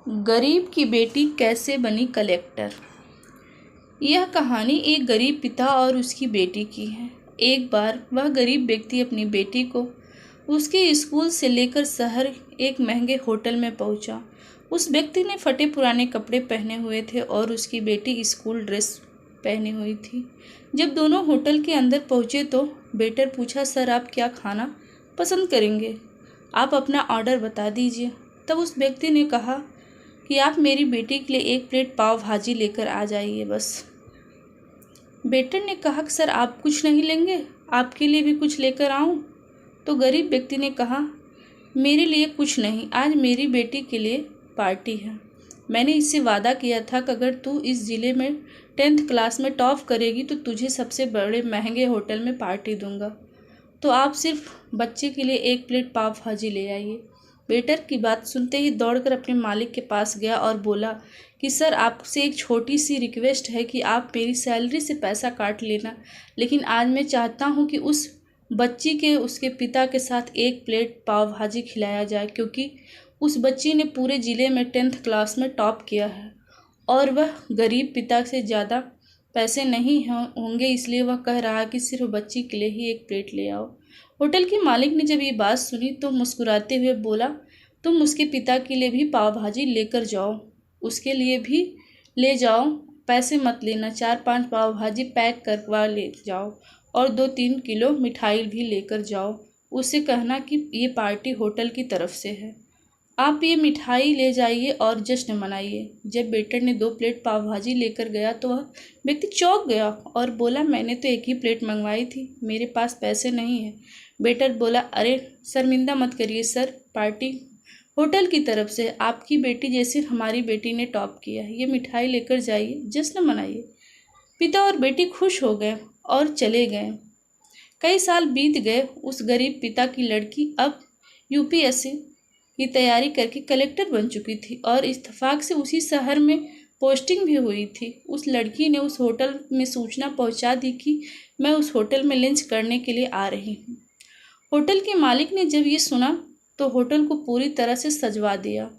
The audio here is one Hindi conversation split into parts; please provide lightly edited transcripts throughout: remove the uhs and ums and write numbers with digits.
गरीब की बेटी कैसे बनी कलेक्टर। यह कहानी एक गरीब पिता और उसकी बेटी की है। एक बार वह गरीब व्यक्ति अपनी बेटी को उसके स्कूल से लेकर शहर एक महंगे होटल में पहुंचा। उस व्यक्ति ने फटे पुराने कपड़े पहने हुए थे और उसकी बेटी स्कूल ड्रेस पहनी हुई थी। जब दोनों होटल के अंदर पहुंचे तो वेटर पूछा, सर आप क्या खाना पसंद करेंगे? आप अपना ऑर्डर बता दीजिए। तब उस व्यक्ति ने कहा कि आप मेरी बेटी के लिए एक प्लेट पाव भाजी लेकर आ जाइए बस। वेटर ने कहा कि सर आप कुछ नहीं लेंगे, आपके लिए भी कुछ लेकर आऊं? तो गरीब व्यक्ति ने कहा, मेरे लिए कुछ नहीं, आज मेरी बेटी के लिए पार्टी है। मैंने इससे वादा किया था कि अगर तू इस ज़िले में 10th क्लास में टॉप करेगी तो तुझे सबसे बड़े महंगे होटल में पार्टी दूंगा। तो आप सिर्फ बच्चे के लिए एक प्लेट पाव भाजी ले आइए। वेटर की बात सुनते ही दौड़कर अपने मालिक के पास गया और बोला कि सर आपसे एक छोटी सी रिक्वेस्ट है कि आप मेरी सैलरी से पैसा काट लेना, लेकिन आज मैं चाहता हूं कि उस बच्ची के उसके पिता के साथ एक प्लेट पाव भाजी खिलाया जाए, क्योंकि उस बच्ची ने पूरे ज़िले में 10th क्लास में टॉप किया है और वह गरीब पिता से ज़्यादा पैसे नहीं होंगे, इसलिए वह कह रहा है कि सिर्फ बच्ची के लिए ही एक प्लेट ले आओ। होटल के मालिक ने जब ये बात सुनी तो मुस्कुराते हुए बोला, तुम उसके पिता के लिए भी पाव भाजी लेकर जाओ, उसके लिए भी ले जाओ, पैसे मत लेना। 4-5 पाव भाजी पैक करवा ले जाओ और 2-3 किलो मिठाई भी लेकर जाओ। उससे कहना कि ये पार्टी होटल की तरफ से है, आप ये मिठाई ले जाइए और जश्न मनाइए। जब वेटर ने 2 प्लेट पाव भाजी लेकर गया तो वह व्यक्ति चौंक गया और बोला, मैंने तो एक ही प्लेट मंगवाई थी, मेरे पास पैसे नहीं है। वेटर बोला, अरे शर्मिंदा मत करिए सर, पार्टी होटल की तरफ से, आपकी बेटी जैसे हमारी बेटी ने टॉप किया है, ये मिठाई लेकर जाइए, जश्न मनाइए। पिता और बेटी खुश हो गए और चले गए। कई साल बीत गए। उस गरीब पिता की लड़की अब यूपीएससी की तैयारी करके कलेक्टर बन चुकी थी और इत्तेफाक से उसी शहर में पोस्टिंग भी हुई थी। उस लड़की ने उस होटल में सूचना पहुंचा दी कि मैं उस होटल में लंच करने के लिए आ रही हूँ। होटल के मालिक ने जब ये सुना तो होटल को पूरी तरह से सजवा दिया।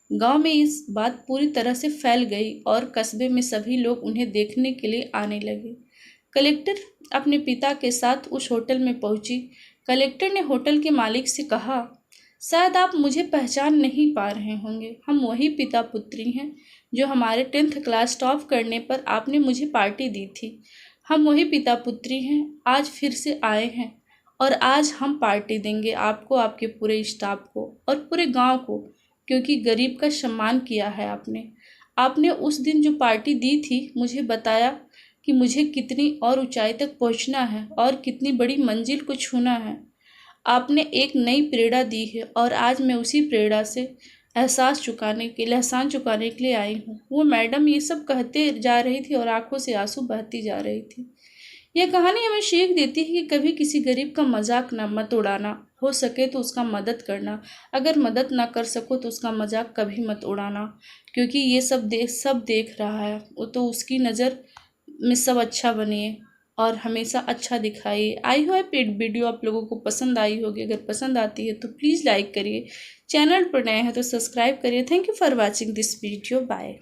गांव में इस बात पूरी तरह से फैल गई और कस्बे में सभी लोग उन्हें देखने के लिए आने लगे। कलेक्टर अपने पिता के साथ उस होटल में पहुंची। कलेक्टर ने होटल के मालिक से कहा, शायद आप मुझे पहचान नहीं पा रहे होंगे, हम वही पिता पुत्री हैं जो हमारे 10th क्लास टॉप करने पर आपने मुझे पार्टी दी थी। हम वही पिता पुत्री हैं, आज फिर से आए हैं और आज हम पार्टी देंगे आपको, आपके पूरे स्टाफ को और पूरे गांव को, क्योंकि गरीब का सम्मान किया है आपने उस दिन जो पार्टी दी थी, मुझे बताया कि मुझे कितनी और ऊंचाई तक पहुंचना है और कितनी बड़ी मंजिल को छूना है। आपने एक नई प्रेरणा दी है और आज मैं उसी प्रेरणा से एहसान चुकाने के लिए आई हूँ। वो मैडम ये सब कहते जा रही थी और आंखों से आंसू बहती जा रही थी। यह कहानी हमें सीख देती है कि कभी किसी गरीब का मजाक ना मत उड़ाना, हो सके तो उसका मदद करना, अगर मदद ना कर सको तो उसका मजाक कभी मत उड़ाना, क्योंकि ये सब देख रहा है। वो तो उसकी नज़र में सब अच्छा बनिए और हमेशा अच्छा दिखाइए। आई होप ये वीडियो आप लोगों को पसंद आई होगी। अगर पसंद आती है तो प्लीज़ लाइक करिए, चैनल पर नए हैं तो सब्सक्राइब करिए। Thank you for watching this video. Bye.